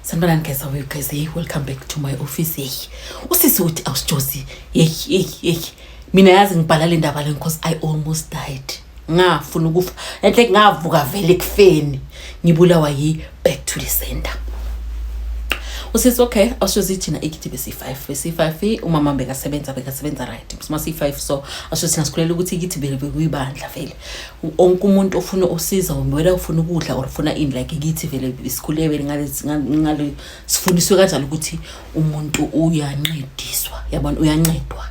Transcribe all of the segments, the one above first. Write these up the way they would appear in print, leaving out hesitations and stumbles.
Sanibonani guys, how are you guys? Hey, welcome back to my office. Hey, usisi uthi awusijosi. Hey. Mina yazi ngibhala le ndaba le because I almost died. Ngafuna ukufa. Enhle ngavuka vele ekufeni. Ngibulawa yi back to the center. Usisi okay, awushozi thina ikithi besi5 umama bekasebenza right. Sima C5 so awushozi thina sikhulela ukuthi ikithi vele bekuyibandla vele. Onke umuntu ofuna usiza wena ufuna ukudla or ufuna ini like ikithi vele isikhule vele ngale sifundiswe kanjalo ukuthi umuntu uyancediswa. Yabona uyancedwa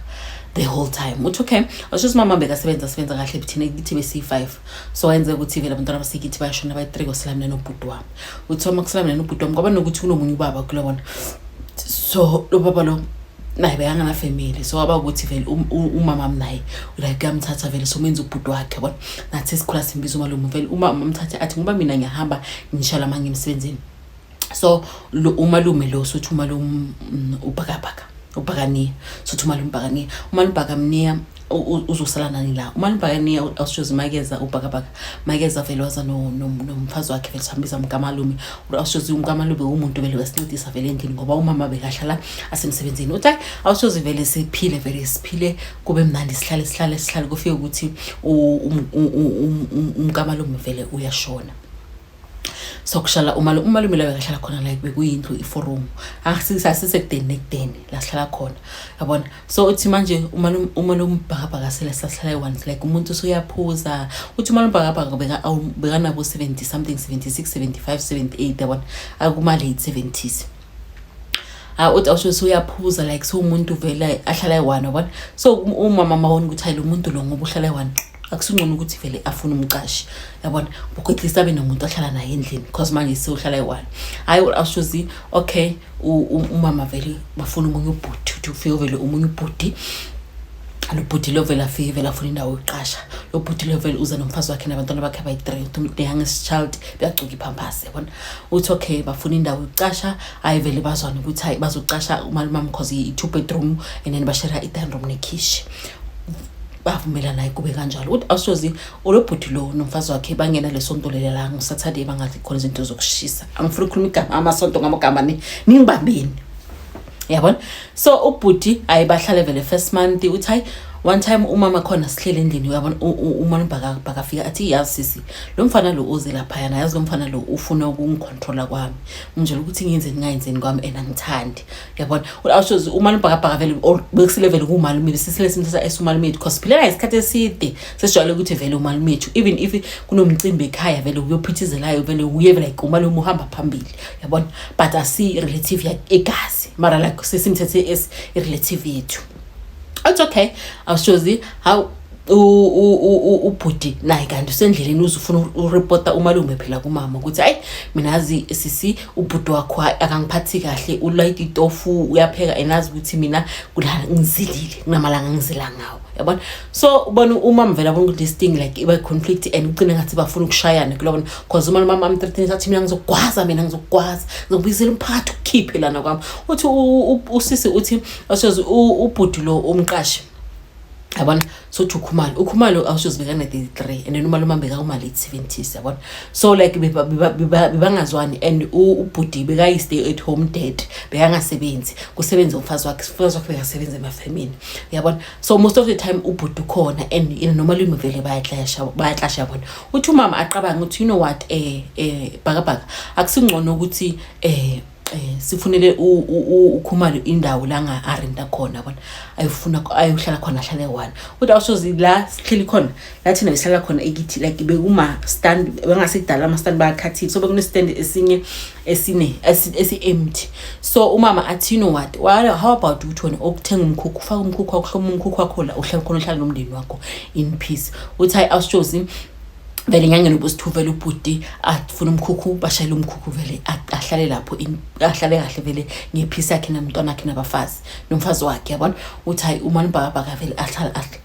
the whole time. Uthi okay, awushozi mama bekasebenza kahle thina ikithi besi5 so wenze ukuthi vele abantwana basikithi bayashona bay3 koSilamine nobhuti wami. Uthi uma kuSilamine nobhuti wami ngoba nokuthi kunomunye ubaba kulona. So lo baba lo naye bayanga na family so aba ukuthi vele umama naye like yamthatha vele so menza ubhuti wakhe yabona nathi sikhula simbiza umalume vele umama amthatha athi ngoba mina ngiyahamba ngishala manje emsebenzini. So lo umalume lo sothi umalume ubhakaniya sothi umalume ubhakaniya umalume ubhakamniya uzosala nani la umalume ubhakaniya awushozi makeza ubhakabhaka makeza vele waza nomfazi wakhe vele sihambisa umkamalume awushozi umkamalume umuntu vele wesincedisa vele endlini ngoba umama bekahlala asemsebenzini. Uthi awushozi vele siphile kube mnandi sihlale kufike ukuthi umkamalume vele uyashona. So kushala umalume la bekahlala khona like bekuyindlu iforum asisekudeni la sihlala khona yabona. So uthi manje umalume bhakabhaka sihlala eone like umuntu usuyaphuza uthi umalume bhakabhaka bekanabo 70 something 76 75 78 yabona akuma late 70s. Uthi awusho uyaphuza like so umuntu vele ahlala eone yabona. So umama mawona ukuthi hayi lo muntu lo ngoba uhlala eone akusungcono ukuthi vele afuna umqashi yabona ukuthi abe nomuntu ohlala naye endlini because manje seyohlala eone. Hayi awushozi okay umama vele bafuna umunye ubhuti uthi ufike vele umunye ubhuti lo bhuti lo vele afike vele afuna indawo yokuqasha. Lo bhuti lo vele uza nomfazi wakhe nabantwana bakhe abayi3 the youngest child beyagcoka iphampasi yabona. Uthi okay bafuna indawo yokuqasha hayi vele bazwana ukuthi hayi bazoqasha umalume because i2 bedroom and then bashare i10 room nekhishi bavumela naye kube kanjalo. Uthi awushozi olobhuti lo nomfazi wakhe bangena lesonto lele la ngoSaturday bangathi khona izinto zokushisa. Angifuna ukukhuluma igama amasonto ngamagama ningibambeni yabona. So ubhuti ayibahlale vele first month uthi hayi one time umama khona sihlele endlini uyabona umalume bhakafika athi yazi sisi lo mfana lo uze lapha yana yazi lo mfana lo ufuna ukungicontrola kwami unjela ukuthi ngiyenze ngayenzeni kwami engithandi yabona. Awushozi umalume bhakabhaka vele bekusile vele kumalume besisile simthatha esumalume because phela isikhathi eside sesijwayele ukuthi vele umalume ethu even if kunomcimbi ekhaya vele uyophithizelayo vele uye vele like umalume uhamba phambili yabona but asi relative egazi mara like sesimthethe as relative yethu. It's okay. Awushozi how ubhuti naye kanti usendleleni uzufuna ureporta umalume phela kumama ukuthi hayi mina yazi sisi ubhuti wakho akangiphathi kahle ulight itofu uyapheka enazi ukuthi mina kulala ngizilile kunamalanga ngizila ngawo yabona. So ubona umama vela bona ukuthi this thing like iba conflict and ucina ngathi bafuna ukushayana kulona because umama am13 athi mina ngizogwaza ngizobizela umphakathi ukukhiphe lana kwami. Uthi usisi uthi awushozi ubhuti lo umqashi yabona so ukhumalo awushozi bekana 33 and then umalume beka uma late 70s yabona. So like bebangazwani and ubhuti beka stay at home dad bekangasebenzi kusebenza umfazi wakhe bekasebenza emafamini yabona. So most of the time ubhuti khona and nomalume vele bayahlasha yabona. Uthi umama aqabanga ukuthi you know what bhakabhaka akusingcono ukuthi sifunele ukhumalo indawo la nga arenda khona bona ayohlala khona hlala eone. Uthi awushozi la sihleli khona lathi nayihlala khona ekithi like bekuma stand bengasidala ama stand bayakhathile so bekune stand esinye esi empty. So umama athi you know what how about uthona okuthenga umkhukhu ufaka umkhukhu wakho hloma umkhukhu wakho la uhlala khona uhlala nomndeni wakho in peace. Uthi awushozi vele ngangena ubusithu vele ubhuti afuna umkhukhu bashayela umkhukhu vele ahlale lapho ahlale kahle vele ngephisi yakhe nomntwana wakhe nabafazi nomfazi wakhe yabona. Uthi hayi umalume bhakabhaka vele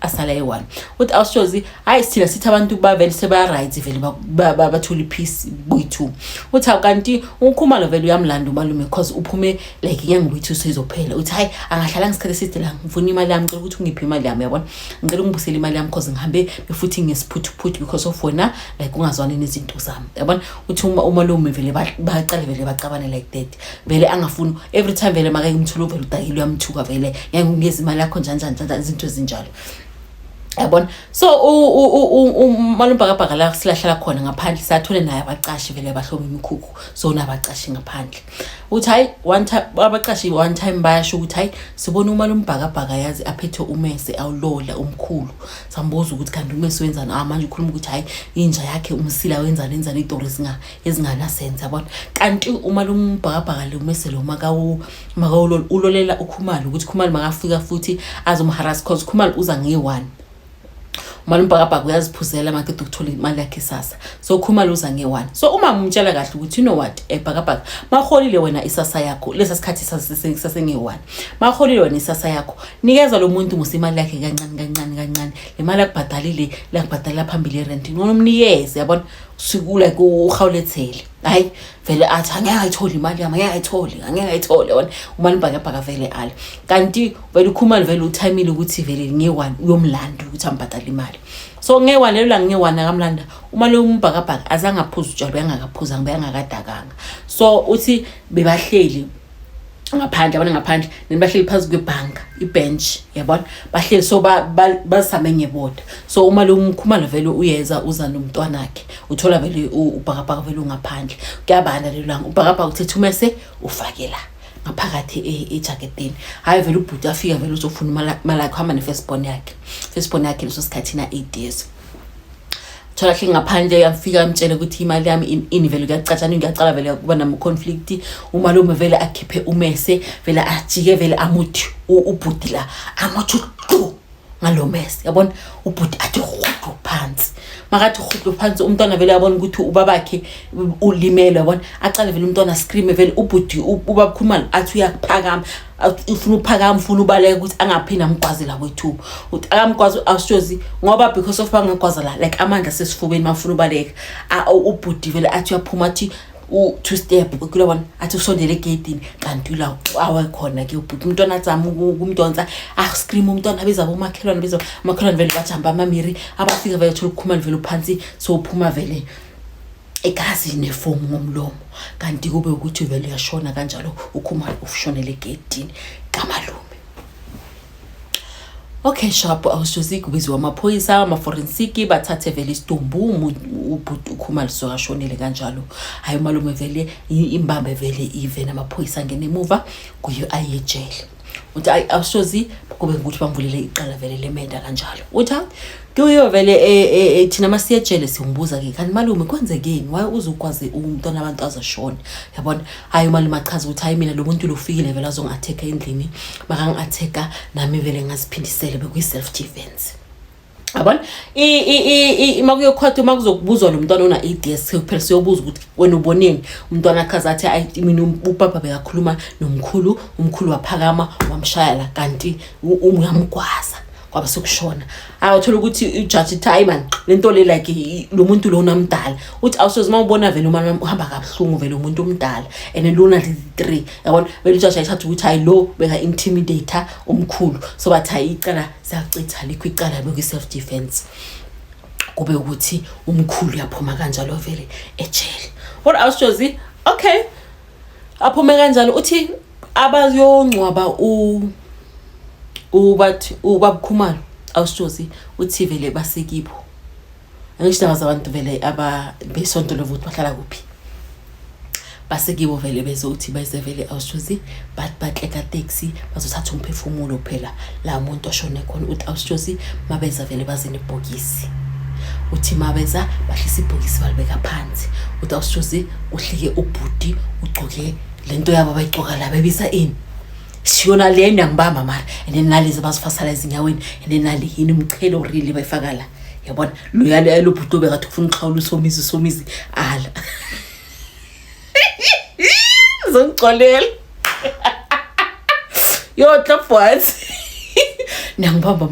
asala eone. Uthi awushozi hayi sithina sithi abantu bavele sebaya right vele bathola ipeace boyithu. Uthi kanti ukhumalo vele uyamlanda umalume because uphume like inyanga boyithu seyizophela. Uthi hayi angahlala ngesikhathi eside la ngifuna imali yami ngicela ukuthi ungiphe imali yami yabona ngicela ungibusele imali yami because ngihambe befuthi ngesiphuthu because of wena mina like ungazwani nezinto zami yabona uthi umalume vele baqale vele bacabane like that vele angafuni every time vele make ngimthula vele udakile uyamthuka vele ngiyangeza imali yakho njani izinto ezinjalo yabona so umalumbhakabhaka la silahlala khona ngaphandle sathole naye abaqashi vele bahloma imikhukhu so nabaqashi ngaphandle uthi hayi one time abaqashi one time bayasho ukuthi hayi sibona umalumbhakabhaka yazi aphethe umese awulola umkhulu sambuza ukuthi kanti umese wenzani manje ukhuluma ukuthi hayi inja yakhe umsila wenzani izinto ezingana sense yabona kanti umalumbhakabhaka le umese lo makawulo ulolela uKhumalo ukuthi Khumalo makafika futhi azomharass cause Khumalo uza nge1 umalumbhakabhaka uyaziphuzela makade ukuthola imali yakhe sasa so Khumalo uza nge1 so uma umtshela kahle ukuthi you know what ebhakabhaka maholile wena isasa yakho lesa sikhathi sasenge1 maholile wena isasa yakho nikeza lo muntu musimali yakhe kancane le mali akubhadalile lakubhadala phambili erent nomnikeze yabona sikula kuhawulethele hayi vele athi angeke ayitholi imali yami angeke ayitholi yabona umalumbhakabhaka vele ale kanti vele uKhumalo vele uthimile ukuthi vele nge1 uyomlanda ukuthi ambhadala imali so nge1 lelo nge1 akamlanda umalumbhakabhaka azange aphuza utshalo bengakaphuza ngibengakadakanga so uthi bebahleli ngaphandle yabona ngaphandle nibahleli phansi kwebhanka ibench yabona bahleli so basame ngeboda so uMalukhumalo vele uyeza uza nomntwana wakhe uthola vele ubhakabhaka vele ungaphandle kuyabana lelo ubhakabhaka uthethe umese ufake la ngaphakathi ejaketini hayi vele ubhuti afika vele uzofuna imali yakhe hamba nefirstborn yakhe leso sikhathi na 8 years thola hle ngaphandle yafika amtshela ukuthi imali yami ini vele kuyacatshana ngiyacala vele kuba nama conflict umalume vele akhiphe umese vele ajike vele amuthi ubhuti la amuthi ngalomese yabona ubhuti athi khuthu phansi makathi khuthu phansi umntwana vele yabona ukuthi ubabakhe ulimele yabona aqale vele umntwana scream vele ubhuti ubakhuluma athi uyaphakama ufuna uphakama ufuna ubaleka ukuthi angaphina amgwazi la kwethu uthi akamgwazi awushozi ngoba because of bangagwaza la like amandla sesifubeni mafuna ubaleka ubhuti vele athi uyaphuma athi two step kulabona athi usondele egate kanti la awakhona ke ubhuti umntwana atsama ukumdonsa scream umntwana beza bomakhelwane vele bajamba amamiri abafika vele thola uKhumalo vele phansi so uphuma vele egazi nefomu ngomlomo kanti kube ukuthi vele uyashona kanjalo uKhumalo ushonele egate kamalume. Okay sharp awushozi kubizwa amaphoyisa ama-forensic bathathe vele isidumbu ubhuti uKhumalo so ashonele kanjalo hayi umalume vele imbambe vele even amaphoyisa ngene emuva kuyo ayejele uthi awushozi kube ukuthi bamvulele iqala vele lemenda kanjalo uthi kuyo vele thina masiyejele simbuza ke kanti malume kwenzekeni why uzokwazi umntwana abantu azashona yabona hayi umalume achaza ukuthi hayi mina lo muntu lofikile vele azongatheka endlini makangatheka nami vele ngaziphindisele bekwi self defense yabona makuyokhwatha makuzokubuzwa lo mntwana ona 8 years kuphela siyobuza ukuthi wena uboneni umntwana akhaza athi mina ubaba bekakhuluma nomkhulu umkhulu waphakama wamshayela kanti uyamgwaza kwaba sokushona awuthola ukuthi ijudge time man lento le like lo muntu lo unamdala uthi awusoze mawubona vele uma uhamba kabuhlungu vele umuntu omdala and lona 3 yabona vele ijudge ayithatha ukuthi hayi lo beka intimidator omkhulu so bathi hayi icala siyacitha likho icala bekwi self defense kube ukuthi umkhulu yaphuma kanjalo vele ejele what awusoze okay aphuma kanjalo uthi abaziyongcwaba ubathi ubabuKhumalo awushozi uthi vele basekibo angisho abantu vele aba besonto lovuthi bahlala kuphi basekibo vele bezothi bese vele awushozi batleka taxi bazothatha umphefumulo phela la umuntu oshone khona uthi awushozi mabeza vele bazini ibhokisi uthi mabeza bahlisa ibhokisi balibeka phansi uthi awushozi uhlike ubhuti ugcoke lento yabo bayigcoka la bebisa ini siyona lena ngibamba mara and nalezi bazifasala ezinyaweni and nali yini umchelo really bayifaka la yabona lo yalo bhuti obekathi ufuna uxhawula somizi ala zongicolela yo clap what nangibamba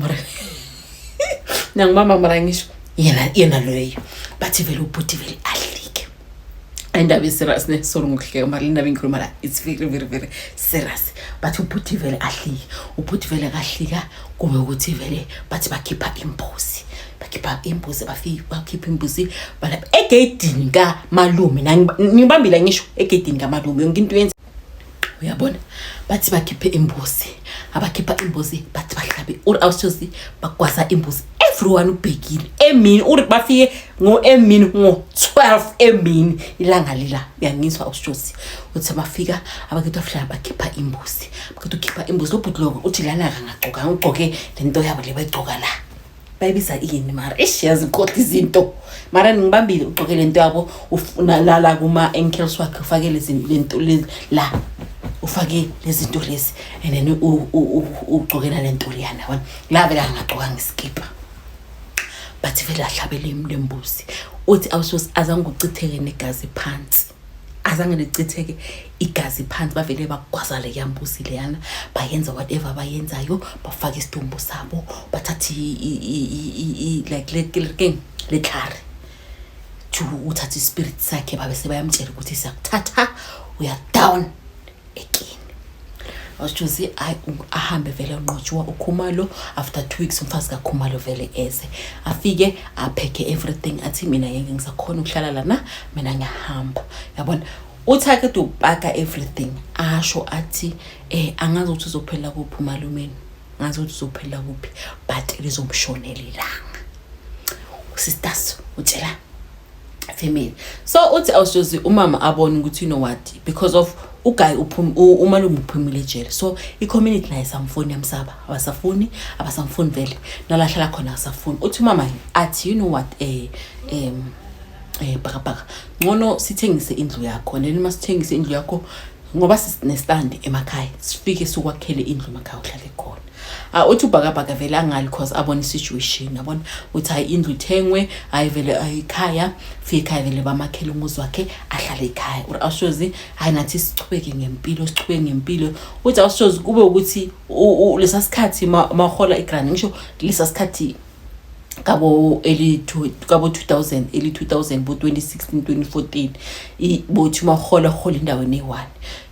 mara ngisho yena loyo bathi vele ubhuti vele ahlike indaba iserious ne solo ngokuhleka mara indaba ingikhuluma la it's very serious bathi ubhuti vele kahlika kube ukuthi vele bathi bakhipha bakhipha imbuzi bakhipha imbuzi balapha egedini kamalume ngibambile ngisho egedini kamalume yonke into yenza uyabona bathi bakhiphe imbuzi abakhipha imbuzi bathi bahlabe awusozi bagwaza imbuzi everyone ubhekile emini bafike emini 12 emini ilanga lila uyangizwa awusozi uthi bafika abakhetha fla bakhipha imbuzi ukhipha imbuzi lobhutlo uthi lana ngagcoka ngigcoke lento yabo lebayigcoka la bayibisa yini mara yazi kodwa izinto mara ngibambile ugcoke lento yabo la kuma ankles wakhe ufake lento la ufake lezi zinto lezi and then ugcokela lento liyana wona la vela ngagcoka ngeskipa bathi vela hlabele imbuzi uthi awusosi azange ucitheke negazi phansi azange lecitheke igazi phansi bavele bagwaza le yambuzi leyana bayenza whatever bayenzayo bafaka isitumbu sabo bathathi like lekhari to uthatha ispirit sakhe babe sebayamtshela ukuthi siyakuthatha uya down again awujuzi ahambe vele unqotshwa uKhumalo after 2 weeks umfazi kaKhumalo vele eze afike apheke everything athi mina ngeke ngisakhona ukuhlala lana mina ngiyahamba yabona uthake to paka everything asho athi angazi ukuthi uzophela kuphi umalumeni ngazi ukuthi uzophela kuphi but lizomshonela ilanga sisters utshela family so uthi awujuzi umama abone ukuthi you know what because of uguy umalume uphumile ejele so i-community nayo samfuni yamsaba abasamfuni vele nalahlala khona asafuni uthi mama athi you know what baka ngono sithengise indlu yakho neni masithengise indlu yakho ngoba sinestand emakhaya sifike sokwakhele indlu emakhaya uhlale khona uthi ubhakabhaka vele angali because abona situation yabona uthi hayi indlu ithengwe ayivele ayikhaya fika vele bamakhela umuzi wakhe ahlale ekhaya awushozi hayi nathi sichubeke ngempilo uthi awushozi kube ukuthi lesa sikhathi mahola igrand ngisho lesa sikhathi kabo 2000 early 2000 bo 2016 2014 bothi mahola endaweni e1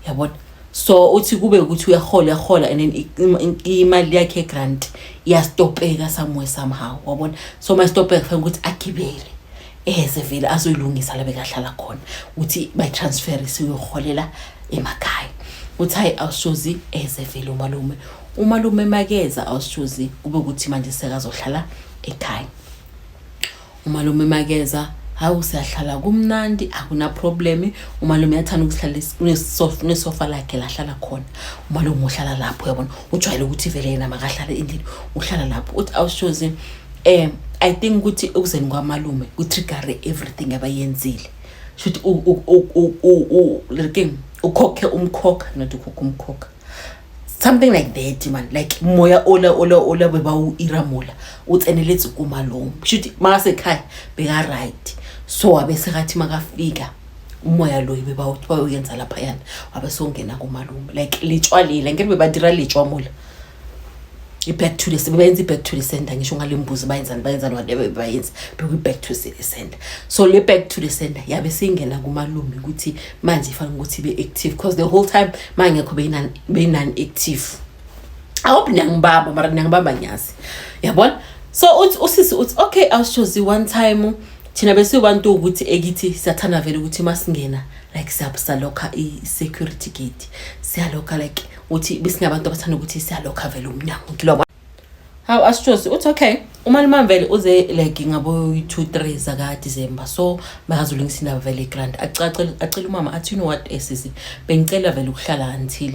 yabona so uthi kube ukuthi uyahola and then imali yakhe grant iyastopeka somewhere somehow wabona so mastopeka kufanele ukuthi agibele vele azoyilungisa la bekahlala khona uthi by transfer siyoholela emakhaya uthi hayi awushozi vele umalume makeza awushozi kube ukuthi manje sekazohlala ekhaya umalume makeza hawu siyahlala kumnandi akuna problem umalume uyathanda ukuhlala kunesofa lakhe lahlala khona umalume uhlala lapho yabona ujwayele ukuthi vele yena makahlala endlini uhlala lapho uthi awushozi I think ukuthi ukuzeni kwamalume kutrigger everything abayenzile shothi ukhokhe umkhokha not ukhokha umkhokha something like that man like moya ola beba iramula utseneletse kumalume shothi masekhaya beka right so abese ngathi makafika umoya lo beba uyenza lapha yana abesongena kumalume like litshwalile ngeke bebadira litshwamula back to the center ngisho ngalembuzi bayenzani whatever bayenza back to the center so le back to the center yabe singena kumalume ukuthi manje ifanele ukuthi be active because the whole time mangekho be non active I hope niyangibamba mara niyangibamba nyazi yabona so usisi uthi okay awushozi one time thina bese abantu ukuthi ekithi siyathanda vele ukuthi masingena like siyalokha i-security gate siyalokha like uthi bisingabantu abathanda ukuthi siyalokha vele umnyango ngilwa how astrosi uthi okay umalume vele uze like ngabo 2-3 zaka December so makazulungisa indaba vele grand acela umama athi you know what sisi bengicela vele ukuhlala until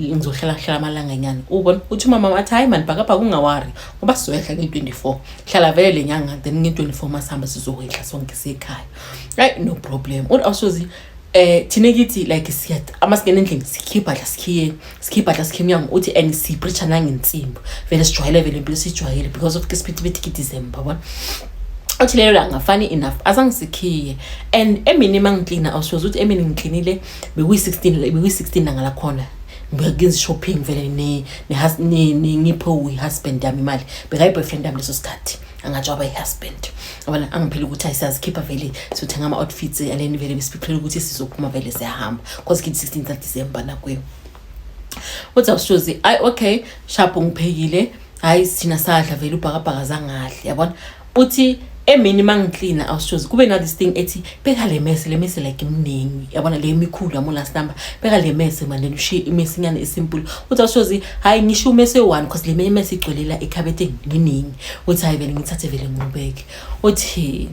ngizohlala amalanga nyana ubona uthi mama athi hayi man bhakapha kungawari ngoba sizoyehla nge24 hlala vele lenyanga then nge24 masihamba sizokwehla sonke sekhaya right no problem uthi awusozi thina kithi like siyat amasingena endlini sikhipha sikhimyango uthi and sipreacha nangensimbi vele sijwayele vele impilo sijwayele because of kisiphithi December bona uthi lelo langa funny enough azangisikhiye and emini mangiklina awushoza uthi emini ngiklinile bekuyi16 nangala khona ngiyenza shopping vele ne ngipho husband yami imali bekayi boyfriend yami leso sikhathi angajwaba ihusband abana angiphela ukuthi ayisiyazikhipha vele sothenga ama outfits aleni vele besiphela ukuthi sizophuma vele siyahamba because kithi 16 December nakwe uthi awushozi okay sharp ngiphekile hayi sina sadla vele ubhakabhaka zangahle yabona uthi emini mangicleana awushozi kube na this thing ethi beka le mess like imningi yabona le emikhulu yamo last number beka le mess manje ushi imess inyane esimple uthi awushozi hayi ngisho umess e1 because le mess igcwelela ekhabethe nginingi uthi hayi vele ngithathe vele ngibeke uthi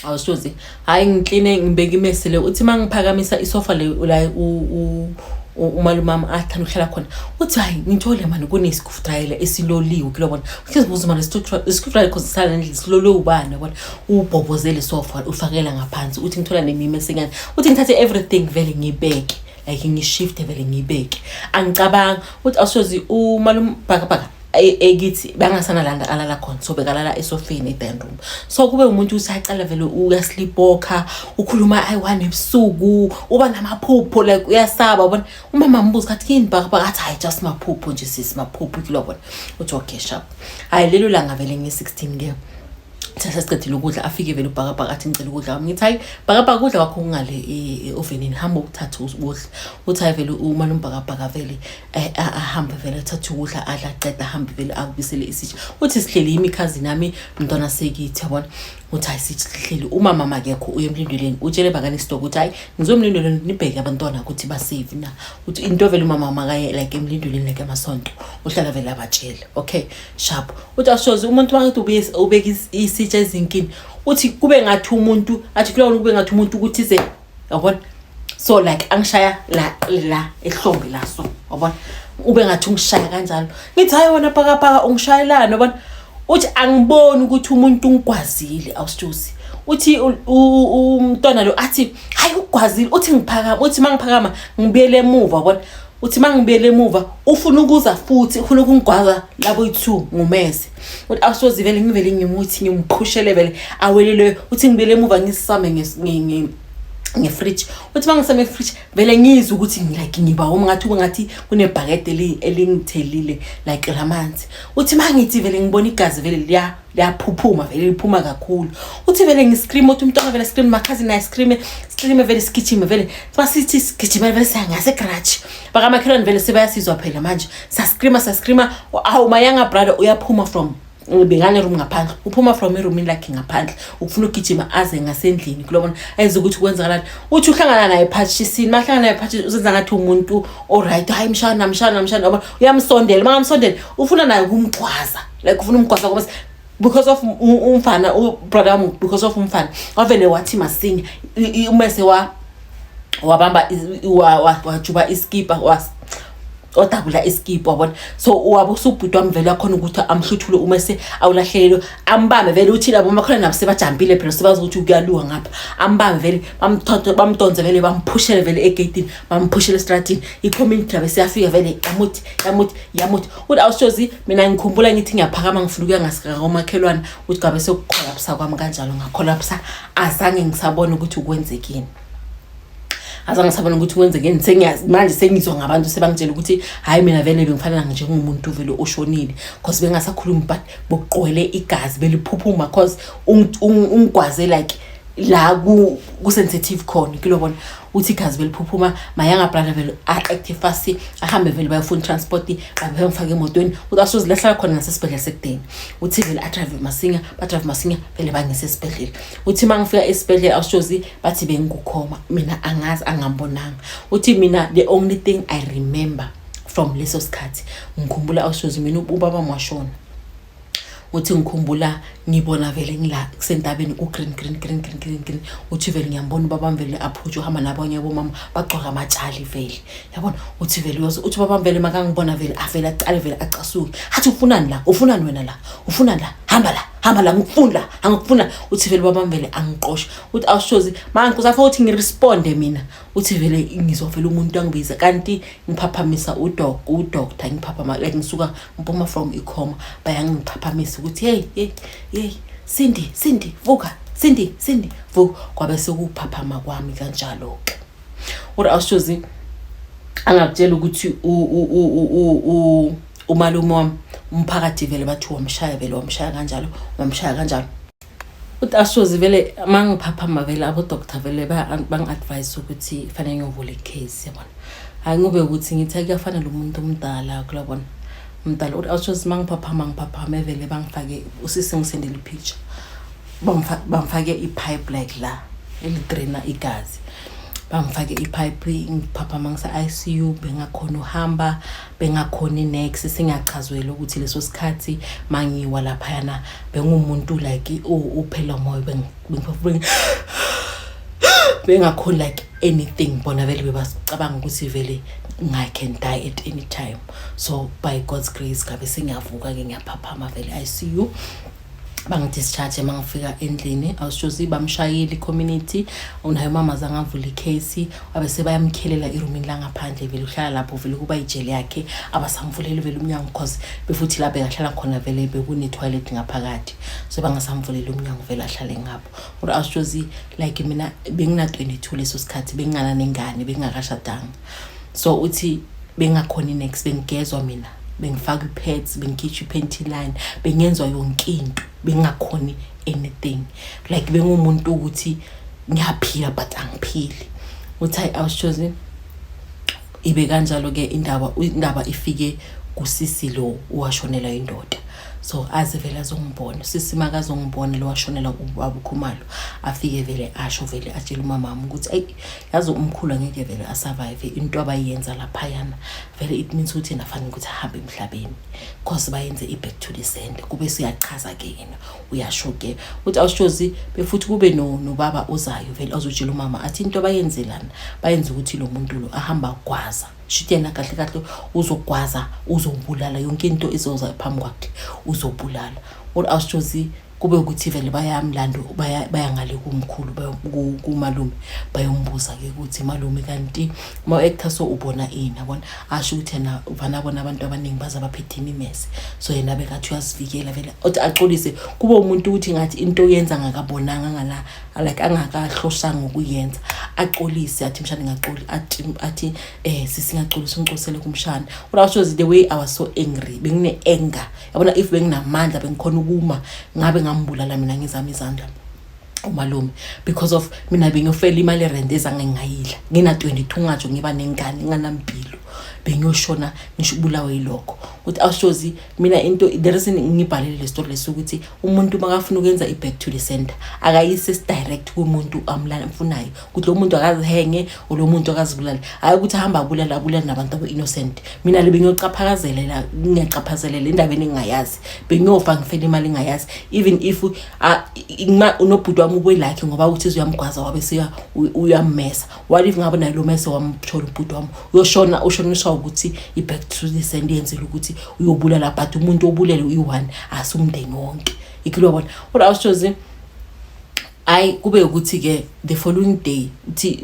awushozi hayi ngicleane ngibeke imess le uthi mangiphakamisa isofa le la umalumama athanda ukuhlala khona uthi hayi ngithole manje kunesikufutayela esiloliwe kilobona usibuza manje isikufutayela cause sala ndisilolo ubani yabona ubhobozele isofa ufakela ngaphansi uthi ngithola nemime senyana uthi ngithathe everything vele ngibeke like ngishift vele ngibeke angicabanga uthi awushozi umalumbhakabhaka egithi bangasana landa alala khona so bekalala esofeni e-dining room so kube umuntu usaqala vele uyasleepoka ukhuluma ayi1 ebusuku uba namaphupho like uyasaba ubona umama mbuza kathi yini bhakabhaka athi hayi just maphupho nje sisimaphupho kilobona uthi okay sharp hayi lelo langa vele nge16 ke sasicedile ukudla afike vele ubhakabhaka athi ngicela ukudla ngithi hayi bhakabhaka ukudla kwakho ungale eovenini hamba ukuthatha ukudla uthi hayi vele uma nombhakabhaka vele ahamba vele thatha ukudla adla qeda ahamba vele akubisele isitsha uthi sihleli imikhazi nami umntwana sekithi yabona uthi hayi sihleli uma mama akekho uyemlindweni utshele bakani stock uthi hayi ngizomlindweni nibheke abantwana ukuthi ba save na uthi into vele umama makaye like emlindweni like emasonto uhlala vele abatshela okay sharp uthi ashoze umuntu makuthi ubeka isitsha ezinkini uthi kube ngathi umuntu athi kulona kube ngathi umuntu ukuthi ze yabona so like angishaya la ehlombe laso yabona ube ngathi ungishaya kanjalo ngithi hayi wona phaka ungishayelana yabona uthi angiboni ukuthi umuntu ungigwazile awusijusi uthi umntwana lo athi hayi ugwazile uthi ngiphakama uthi mangiphakama ngibuyele emuva yabona uthi mangibuyele emuva ufuna ukuza futhi ufuna ukungigwaza labo yi2 ngumese uthi awusozi vele ngivele ngimuthi ngimpushele vele awelele uthi ngibuyele emuva ngisame ngefridge uthi mangisame efridge vele ngizwe ukuthi ngilike ngiba ngathi ngathi kunebhakede elingithelile like lamanzi uthi mangithi vele ngibona igazi vele liyaphuphuma vele liphuma kakhulu uthi vele ngiscream uthi umntwana vele scream makhazi naye scream vele skitchime vele basithi skitchime vele sangase garage bakamakhelwane vele sebayasizwa phela manje sascreama awu my younger brother uyaphuma from ubengane room ngaphandle uphuma from room like ngaphandle ukufuna ukugijima aze ngasendlini kulobona ayize ukuthi kwenzakalani uthi uhlangana naye phathisini mahlangana naye phathi usenza ngathi umuntu alright hayi mshana ngoba uyamsondela mangamsondela ufuna naye ukumgwaza like ufuna umgwaza ngoba because of umfana brother wami because of umfana wavele wathi masinye umese wabamba wajuba iskipa odabula iskipo wabona so wabusubhutwa mvela khona ukuthi amhluthule umase awulahlelo ambambe vele uthi labo makhona nabo sebajampile phela sebazi ukuthi kuyaluwa ngapha ambambe vele bamtonze vele bamphushele vele egate bamphushele estradini icommunity labe siyafika vele yamuthi uthi awushozi mina ngikhumbula ngithi ngiyaphakama ngifuna ukuya ngasika komakhelwane uthi gabe sekukholaphsa kwami kanjalo ngakholaphsa azange ngisabona ukuthi ukwenzekini azange sabona ukuthi kwenzeke sengiyazi manje sengizwa ngabantu sebangitshela ukuthi hayi mina vele bengifanele njengomuntu vele oshonile because bengasakhulumi but bokuqwele igazi beliphuphuma because ungigwaze like la ku sensitive khona kilobona uthi igazi beliphuphuma mayanga brother vele active fast ahambe vele bayofuna transport abemfaka emotweni uthi asozilahla khona ngasesibhedlela sekudeni uthi vele drive masinya vele bangesesibhedlela uthi mangifika esibhedlela awushozi bathi bengikukhoma mina angazi angambonanga uthi mina the only thing I remember from leso sikhathi ngikhumbula awushozi mina ubaba mwashona uthi ngikhumbula ngibona vele ngila kusentabeni ku green uthi vele ngiyambona ubaba vele aphuthu hamba nabanye abomama bagcoka amatshali vele yabona uthi vele uthi baba vele makangibona vele avela aqale vele acasuke athi ufunani wena la hamba la ngikufuna uthi vele baba vele angiqosha uthi awushozi manje kusafa uthi ngiresponde mina uthi vele ngizwa vele umuntu angibiza kanti ngiphaphamisa udoctor ngiphaphama like ngisuka ngipoma from icoma bayangiphaphamisisa ukuthi hey Cindy vuka Cindy vuka kwabe sekuphaphama kwami kanjalo uthi awushozi angakutshela ukuthi umalume wami umphakathi vele bathi wamshaya kanjalo uthi ashozi vele mangiphaphama vele abo doctor vele bangi-advise ukuthi fanele ngiyovula icase yabona hayi ngobe ukuthi ngithi kuyafanele umuntu omdala kulabona umdala uthi awushozi mangiphaphama vele bangifake usisi ngisendele i-picture bamfake i-pipe like la elidraina igazi bangifake i-pipe ngiphaphama ngise-ICU bengakhona uhamba bengakhona next singachazwela ukuthi leso sikhathi mangiwa laphayana bengumuntu like uphela moya bengakhona like anything bona vele bebacabanga ukuthi vele I can die at any time. So by God's grace ngabe sengiyavuka ke ngiyaphaphama vele ICU bangidischarge mangifika endlini awushozi bamshayeli community unayo mama zangavula icase wabe sebayamkhelela iroomini la ngaphandle vele uhlala lapho vele kuba ijele yakhe abasamvuleli vele umnyango because befuthi la bekahlala khona vele bekune toilet ngaphakathi so bangasamvuleli umnyango vele ahlale ngapho kodwa awushozi like mina bengina 22 leso sikhathi bengingana nengane bengakashadanga so uthi bengakhona next bengigezwa mina bengifaka ipads bengikhitha ipanty line bengenzwa yonke into bengakhoni anything like bengumuntu ukuthi ngiyaphila but angiphili uthi awushozi ibe kanjalo ke indaba ifike kusisi lo washonela indoda so azivela zongibona sisi makazongibona lo washonela uBabukhumalo afike vele asho vele atshela umama wami ukuthi ay yazi umkhulu angeke vele asurvive into abayenza lapha yana vele it means ukuthi nafanele ukuthi ahambe emhlabeni because bayenze iback to the sender kube siyachaza ke yena uyasho ke uthi awushozi befuthi kube nobaba ozayo vele azotshela umama athi into bayenzelana bayenza ukuthi lo muntu lo ahamba gwaza shitena kahle uzogwaza uzobulala yonke into izoza phambi kwakhe uzobulala awushozi kube ukuthi vele bayamlando bayangale kumkhulu kumalume bayombuza ke ukuthi malume kanti ma actor so ubona ini yabona asho ukuthi yena bona abantu abaningi baza baphethe imimese so yena bekathi uyasivikela vele uthi axolise kube umuntu ukuthi ngathi into yenza ngakabonanga ngala like angakahloshanga ukuyenza axolise athi mshana ngaqoli athi sisingaxolisa ungcosele kumshana awushozi the way I was so angry bengine anger yabona if benginamandla bengikhona ukuma ngabe ngambulala mina ngizama izandla umalume because of mina bengiyofela imali erent ezangengayidla ngina 22 ngajo ngiba nengane nganampilo bengiyoshona ngishubulawe yilokho uthi awushozi mina into the reason ngibhalele le story lesukuthi umuntu makafuna ukwenza iback to the center akayise direct kumuntu amlana mfunayo ukuthi lo muntu akazihenge lo muntu akazibulala hayi ukuthi ahamba abulala nabantu abo innocent mina le bengiyocaphakazelela ngiyacaphazelela indabeni engingayazi bengiyofa ngifela imali engingayazi even if unobhuti wami ubelakhe ngoba uthi uyamgwaza wabe siya uyammesa what if ngabe nayo lo mese wamthola ubhuti wami uyoshona ushoniswa ukuthi iback to the center yenzela ukuthi uyobulala but umuntu obulele uyi1 asumndeni wonke ikilobona kodwa awushozi ay kube ukuthi ke the following day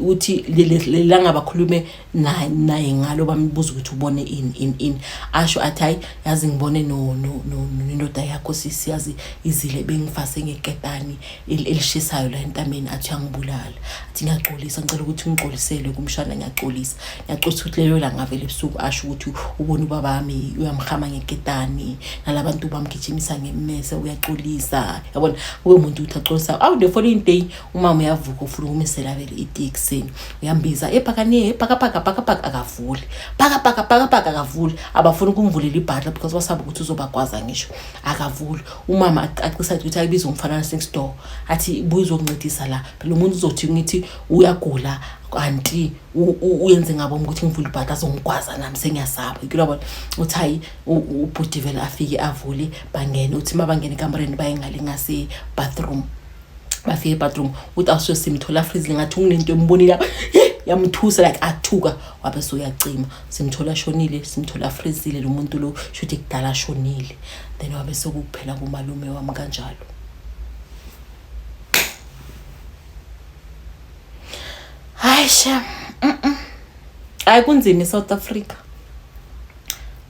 uthi lelanga bakhulume naye ngalo bambuza ukuthi ubone in asho athi yazi ngibone indoda yakho sisi yazi izile bengifase ngeketani elishisayo la entameni athi angibulala athi ngiyaxolisa ngicela ukuthi ngixolisele kumshana ngiyaxolisa ukuthi lelo la ngavele ebusuku asho ukuthi ubona ubaba wami uyamkhama ngeketani nalabantu bamgijimisa ngemmese uyaxolisa yabona kube umuntu uthi axolisa awu the following day umama uyavuka ufuna umisela vele iteksini uyambiza ephakane phaka akavuli phaka akavuli abafuna ukungivulela ibhadla because wasaba ukuthi uzobagwaza ngisho akavuli umama aqisa ukuthi ayibiza umfana next door athi buzo ukuncedisa la phela umuntu uzothi ngithi uyagula kanti uyenze ngabo ukuthi ngivule ibhadla azongigwaza nami sengiyasaba ikilobona uthi hayi ubhuti vele afike avule bangene uthi mabangene ekamereni bayengale ngase bathroom bafike bathroom uthi awusho simthola freeze ngathi unento embonile yamthusa like athuka wabe so uyacima simthola shonile simthola freezile lo muntu lo shothi kudala shonile then wabe sokuphela kumalume wami kanjalo Aisha ayikunzima eSouth Africa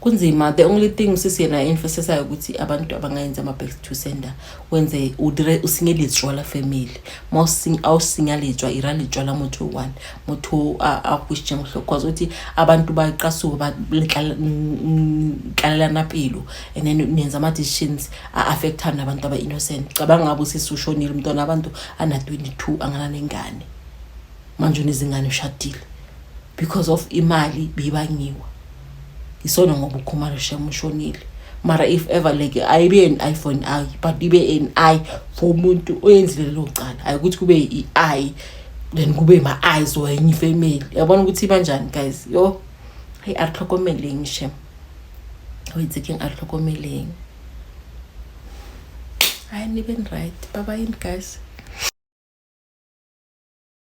kunzima the only thing sisiyena emphasis ukuthi abantu abangayenza ama back to sender wenze usingele ijwala family mawusing awusingalijwa iralijwala motho 1 motho akwishje mhlokwazi ukuthi abantu baqasuka baqalela napilo and then nenza ama decisions affectana abantu aba innocent cabanga ngabo sisushonile umntwana abantu ana 22 angana nengane manje unizingane ushadile because of imali bibangiwa isona ngoba uKhumalo Shem ushonile. Mara if ever like ayibe an eye for an eye, but ibe an eye for umuntu oyenzile lo cala, ayikuthi kube i-eye then kube ma-eyes wenye ifamily. Yabona ukuthi banjani guys? Yo, hey, arihlokomeleng Shem, oyitsekeng arihlokomeleng. Hayi nibe right, bye bye guys.